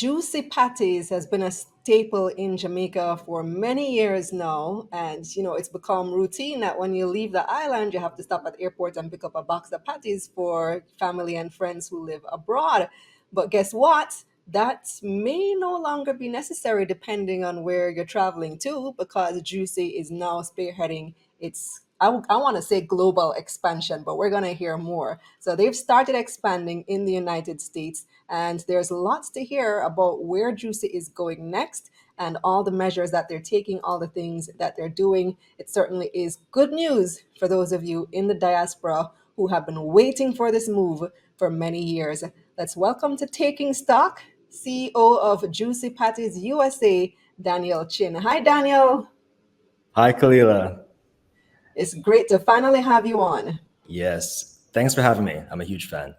Juicy Patties has been a staple in Jamaica for many years now. And, it's become routine that when you leave the island, you have to stop at the airport and pick up a box of patties for family and friends who live abroad. But guess what? That may no longer be necessary depending on where you're traveling to, because Juicy is now spearheading I want to say global expansion, but we're going to hear more. So they've started expanding in the United States, and there's lots to hear about where Juicy is going next and all the measures that they're taking, all the things that they're doing. It certainly is good news for those of you in the diaspora who have been waiting for this move for many years. Let's welcome to Taking Stock, CEO of Juicy Patties USA, Daniel Chin. Hi, Daniel. Hi, Kalila. It's great to finally have you on. Yes, thanks for having me. I'm a huge fan.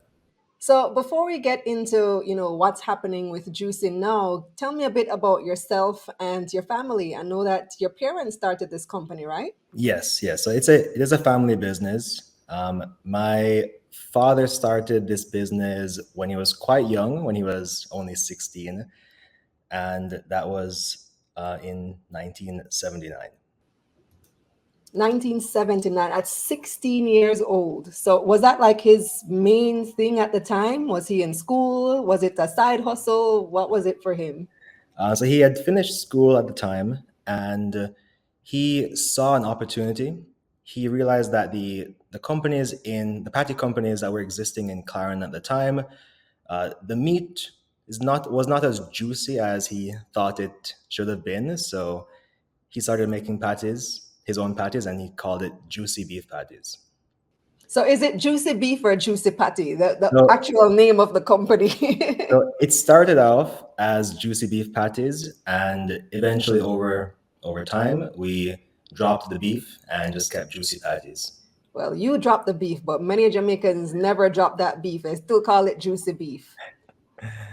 So before we get into, what's happening with Juicy now, tell me a bit about yourself and your family. I know that your parents started this company, right? Yes. So it is a family business. My father started this business when he was quite young, when he was only 16, and that was in 1979. 1979 at 16 years old. So was that like his main thing at the time? Was he in school? Was it a side hustle? What was it for him? So he had finished school at the time, and he saw an opportunity. He realized that the patty companies that were existing in Claren at the time, the meat was not as juicy as he thought it should have been. So he started making patties, his own patties, and he called it Juicy Beef Patties. So is it Juicy Beef or Juicy Patty, the So, actual name of the company? so it started off as Juicy Beef Patties, and eventually over time we dropped the beef and just kept Juicy Patties. Well, you drop the beef, but many Jamaicans never drop that beef and still call it juicy beef.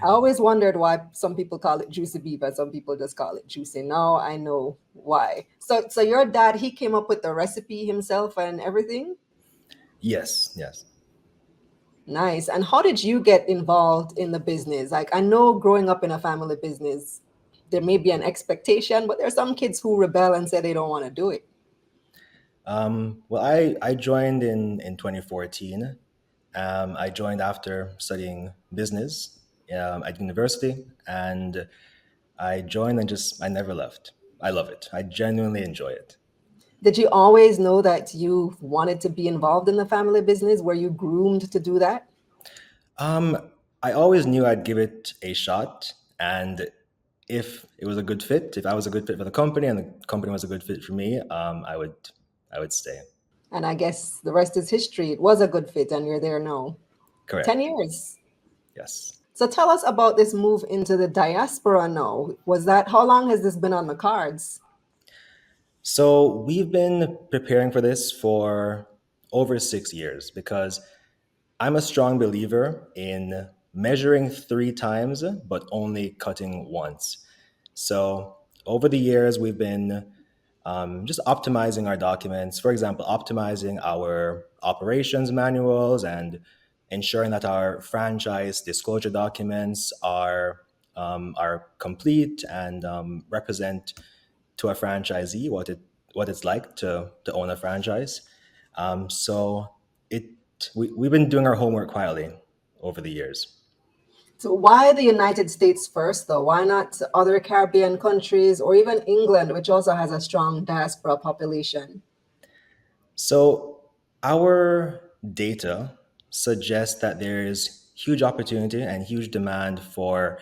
I always wondered why some people call it juicy beef and some people just call it juicy. Now I know why. So your dad, he came up with the recipe himself and everything? Yes. Nice. And how did you get involved in the business? Like, I know growing up in a family business, there may be an expectation, but there's some kids who rebel and say they don't want to do it. Well, I joined in 2014. I joined after studying business at university, and I joined and I never left. I love it. I genuinely enjoy it. Did you always know that you wanted to be involved in the family business? Were you groomed to do that? I always knew I'd give it a shot, and if it was a good fit, if I was a good fit for the company and the company was a good fit for me, I would stay. And I guess the rest is history. It was a good fit, and you're there now. 10 Correct. years. Yes. So tell us about this move into the diaspora now. How long has this been on the cards? So we've been preparing for this for over 6 years because I'm a strong believer in measuring 3 times, but only cutting once. So over the years, we've been just optimizing our documents. For example, optimizing our operations manuals and ensuring that our franchise disclosure documents are complete and represent to a franchisee what it's like to own a franchise. So it we've been doing our homework quietly over the years. So why the United States first, though? Why not other Caribbean countries or even England, which also has a strong diaspora population? So our data suggests that there is huge opportunity and huge demand for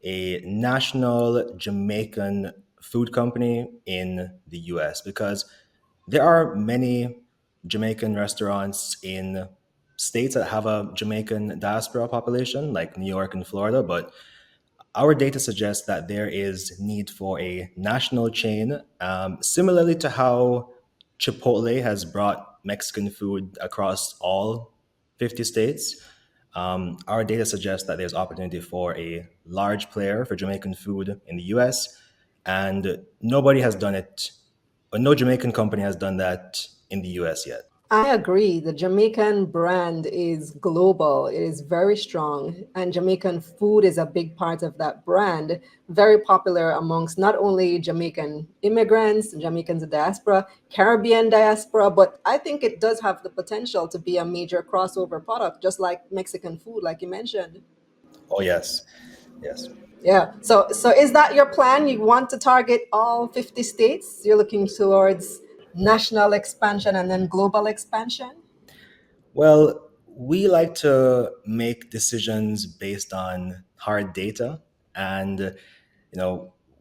a national Jamaican food company in the US because there are many Jamaican restaurants in states that have a Jamaican diaspora population, like New York and Florida, but our data suggests that there is need for a national chain, similarly to how Chipotle has brought Mexican food across all 50 states. Our data suggests that there's opportunity for a large player for Jamaican food in the US, and nobody has done it, or no Jamaican company has done that in the US yet. I agree. The Jamaican brand is global. It is very strong, and Jamaican food is a big part of that brand. Very popular amongst not only Jamaican immigrants, Jamaicans in diaspora, Caribbean diaspora, but I think it does have the potential to be a major crossover product, just like Mexican food, like you mentioned. Oh yes, yes. Yeah. So is that your plan? You want to target all 50 states? You're looking towards national expansion and then global expansion? Well, we like to make decisions based on hard data, and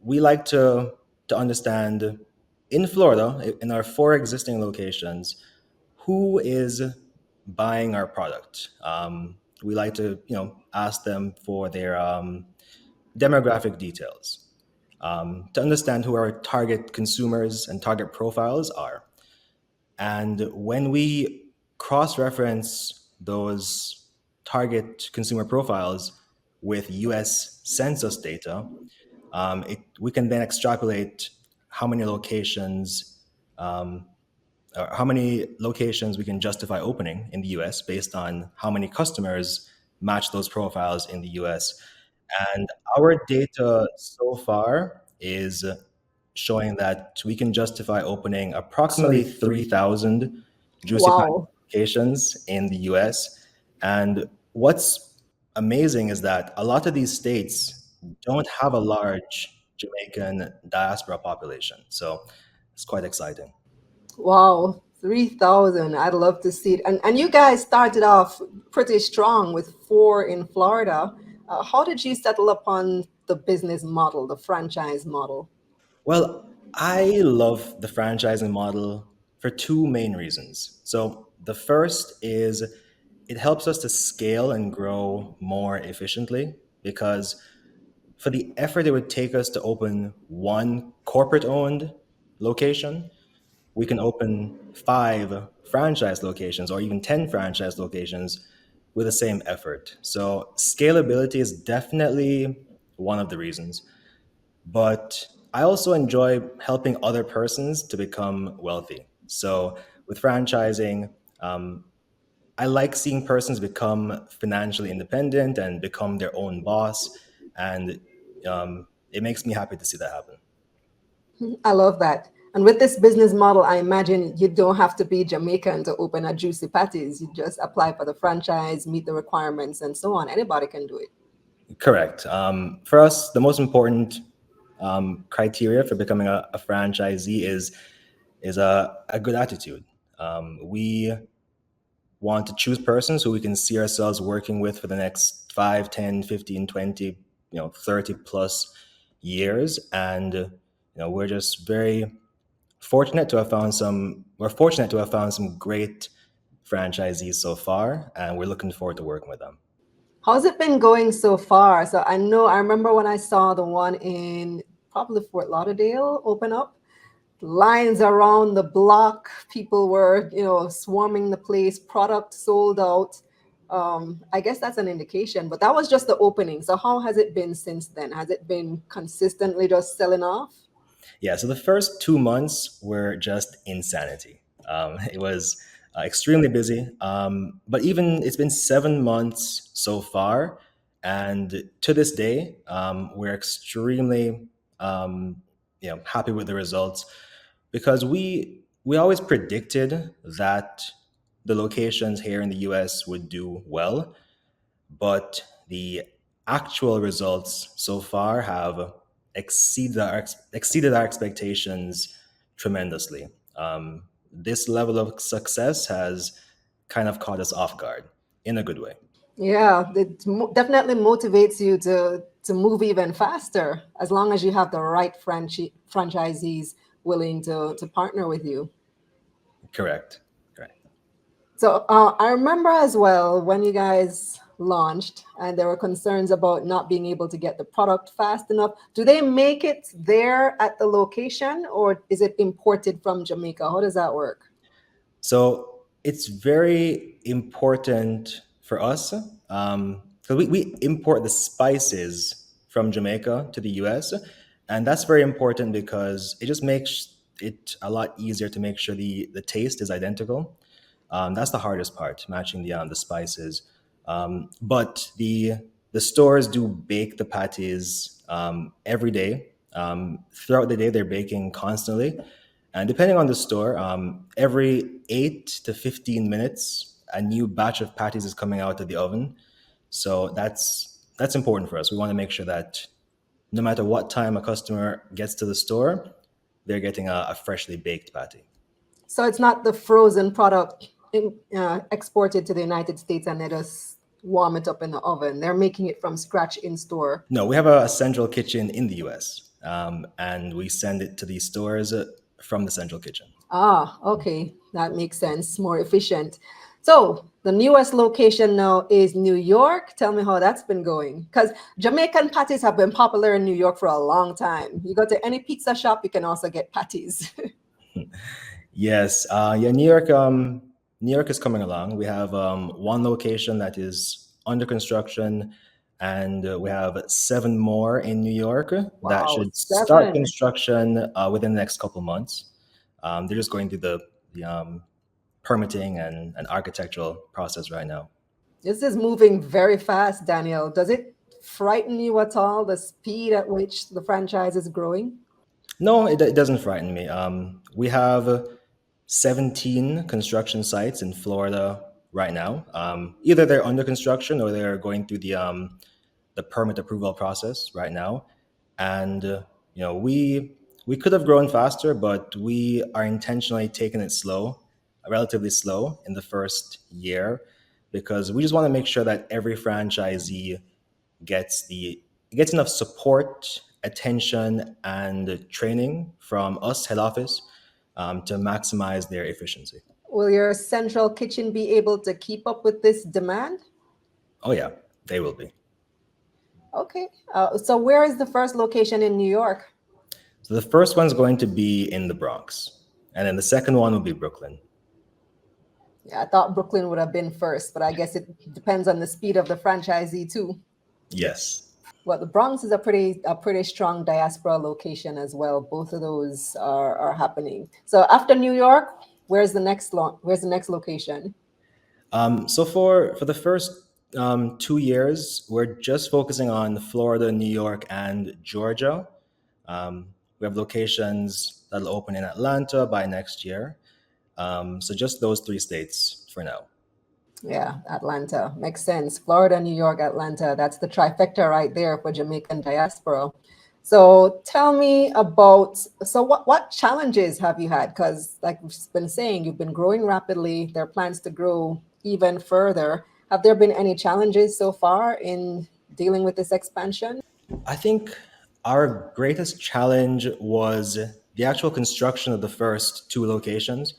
we like to understand in Florida, in our four existing locations, who is buying our product. We like to ask them for their demographic details, to understand who our target consumers and target profiles are. And when we cross reference those target consumer profiles with US census data, we can then extrapolate how many locations, um, or how many locations we can justify opening in the US based on how many customers match those profiles in the US. And our data so far is showing that we can justify opening approximately 3,000 Juicy Patties Wow. locations in the US. And what's amazing is that a lot of these states don't have a large Jamaican diaspora population. So it's quite exciting. Wow, 3,000. I'd love to see it. And you guys started off pretty strong with four in Florida. How did you settle upon the business model, the franchise model? Well, I love the franchising model for two main reasons. So, the first is it helps us to scale and grow more efficiently because for the effort it would take us to open one corporate owned location, we can open five franchise locations or even 10 franchise locations with the same effort. So, scalability is definitely one of the reasons. But I also enjoy helping other persons to become wealthy. So with franchising, I like seeing persons become financially independent and become their own boss, and it makes me happy to see that happen. I love that. And with this business model, I imagine you don't have to be Jamaican to open a Juicy Patties. You just apply for the franchise, meet the requirements, and so on. Anybody can do it. Correct. For us, the most important criteria for becoming a franchisee is a good attitude. We want to choose persons who we can see ourselves working with for the next 5, 10, 15, 20, 30 plus years. And, we're just very fortunate to have found we're fortunate to have found some great franchisees so far, and we're looking forward to working with them. How's it been going so far? So I know I remember when I saw the one in probably Fort Lauderdale open up, lines around the block. People were, swarming the place. Product sold out. I guess that's an indication, but that was just the opening. So how has it been since then? Has it been consistently just selling off? Yeah, so the first 2 months were just insanity. It was extremely busy, but even it's been 7 months so far, and to this day, we're extremely happy with the results because we always predicted that the locations here in the U.S. would do well, but the actual results so far have exceeded our expectations tremendously. This level of success has kind of caught us off guard in a good way. Yeah, it definitely motivates you to move even faster as long as you have the right franchisees willing to partner with you. Correct. Correct. So I remember as well when you guys launched and there were concerns about not being able to get the product fast enough. Do they make it there at the location or is it imported from Jamaica? How does that work? So it's very important for us because we import the spices from Jamaica to the US. And that's very important because it just makes it a lot easier to make sure the taste is identical. That's the hardest part, matching the spices. But the stores do bake the patties every day. Throughout the day, they're baking constantly, and depending on the store, every 8 to 15 minutes, a new batch of patties is coming out of the oven. So that's important for us. We want to make sure that no matter what time a customer gets to the store, they're getting a freshly baked patty. So it's not the frozen product exported to the United States and they just warm it up in the oven. They're making it from scratch in store. No, we have a central kitchen in the US, and we send it to these stores from the central kitchen. Ah, okay. That makes sense. More efficient. So the newest location now is New York. Tell me how that's been going. Because Jamaican patties have been popular in New York for a long time. You go to any pizza shop, you can also get patties. Yes, yeah, New York is coming along. We have one location that is under construction, and we have seven more in New York that Wow, should start 7. construction within the next couple months. They're just going through the permitting and architectural process right now. This is moving very fast, Daniel. Does it frighten you at all, the speed at which the franchise is growing? No, it doesn't frighten me. We have 17 construction sites in Florida right now. Either they're under construction or they're going through the permit approval process right now. And we could have grown faster, but we are intentionally taking it slow, relatively slow in the first year, because we just want to make sure that every franchisee gets the gets enough support, attention, and training from us head office to maximize their efficiency. Will your central kitchen be able to keep up with this demand? Oh yeah, they will be. Okay. So where is the first location in New York? So the first one's going to be in the Bronx, and then the second one will be Brooklyn. Yeah, I thought Brooklyn would have been first, but I guess it depends on the speed of the franchisee too. Yes. Well, the Bronx is a pretty strong diaspora location as well. Both of those are happening. So after New York, where's the next location? So for the first 2 years, we're just focusing on Florida, New York, and Georgia. We have locations that'll open in Atlanta by next year. So just those three states for now. Yeah, Atlanta. Makes sense. Florida, New York, Atlanta. That's the trifecta right there for Jamaican diaspora. So tell me about, so what challenges have you had? Because like we've been saying, you've been growing rapidly. There are plans to grow even further. Have there been any challenges so far in dealing with this expansion? I think our greatest challenge was the actual construction of the first two locations,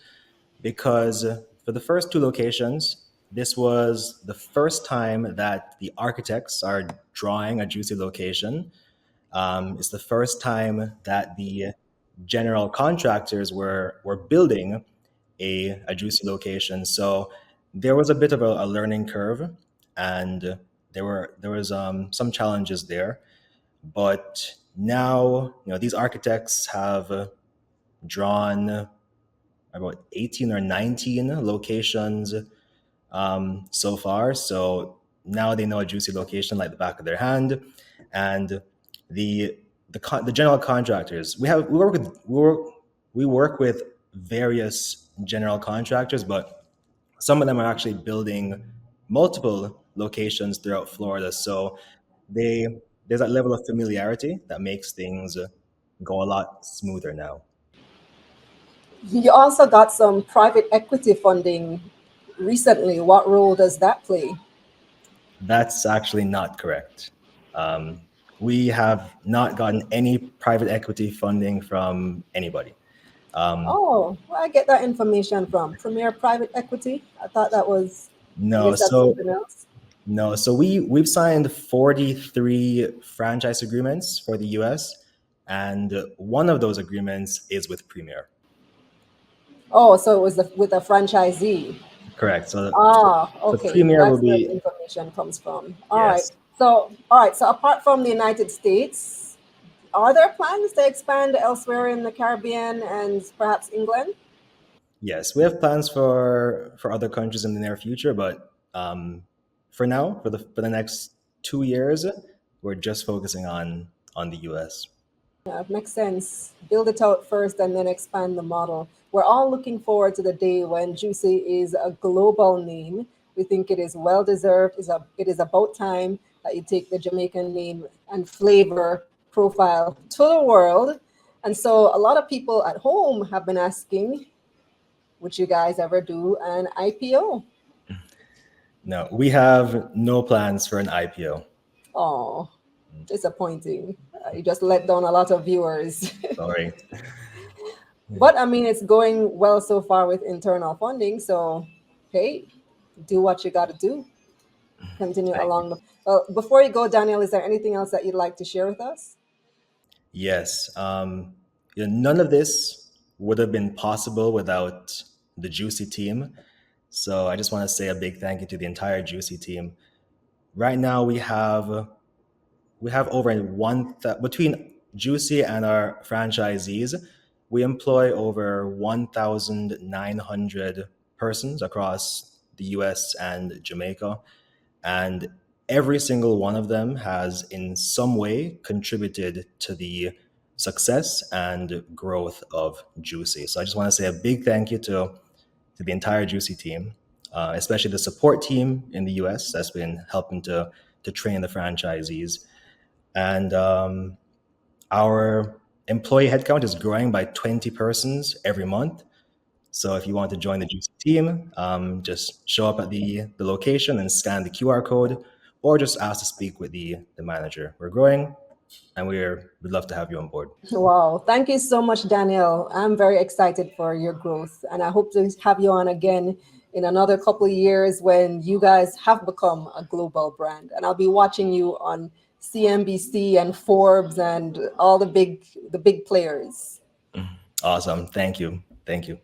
because for the first two locations, this was the first time that the architects are drawing a Juicy location. It's the first time that the general contractors were building a Juicy location. So there was a bit of a learning curve, and there was some challenges there. But now, these architects have drawn about 18 or 19 locations so far. So now they know a Juicy location like the back of their hand, and the the general contractors we work with various general contractors, but some of them are actually building multiple locations throughout Florida. So they there's that level of familiarity that makes things go a lot smoother now. You also got some private equity funding recently. What role does that play? That's actually not correct. Um, we have not gotten any private equity funding from anybody. Um, Oh, where I get that information from? Premier Private Equity? I thought that was, I no, guess that's so something else. no, so we've signed 43 franchise agreements for the U.S., and one of those agreements is with Premier. Oh, so it was with a franchisee. Correct. So, Ah, so okay. Premier will That's where the be information comes from. All right. yes. So apart from the United States, are there plans to expand elsewhere in the Caribbean and perhaps England? Yes, we have plans for other countries in the near future, but for now, for the next 2 years, we're just focusing on the US. Yeah, it makes sense. Build it out first and then expand the model. We're all looking forward to the day when Juicy is a global name. We think it is well deserved. It is about time that you take the Jamaican name and flavor profile to the world. And so a lot of people at home have been asking, would you guys ever do an IPO? No, we have no plans for an IPO. Oh, disappointing. You just let down a lot of viewers. Sorry. But I mean, it's going well so far with internal funding. So, hey, do what you got to do. Continue Thank you. along the. Well, before you go, Daniel, is there anything else that you'd like to share with us? Yes. None of this would have been possible without the Juicy team. So I just want to say a big thank you to the entire Juicy team. Right now we have over between Juicy and our franchisees, we employ over 1,900 persons across the US and Jamaica. And every single one of them has, in some way, contributed to the success and growth of Juicy. So I just want to say a big thank you to the entire Juicy team, especially the support team in the US that's been helping to train the franchisees. And our employee headcount is growing by 20 persons every month. So if you want to join the Juicy team, just show up at the location and scan the QR code, or just ask to speak with the manager. We're growing, and we'd love to have you on board. Wow. Thank you so much, Daniel. I'm very excited for your growth. And I hope to have you on again in another couple of years when you guys have become a global brand. And I'll be watching you on CNBC and Forbes and all the big players. Awesome. Thank you. Thank you.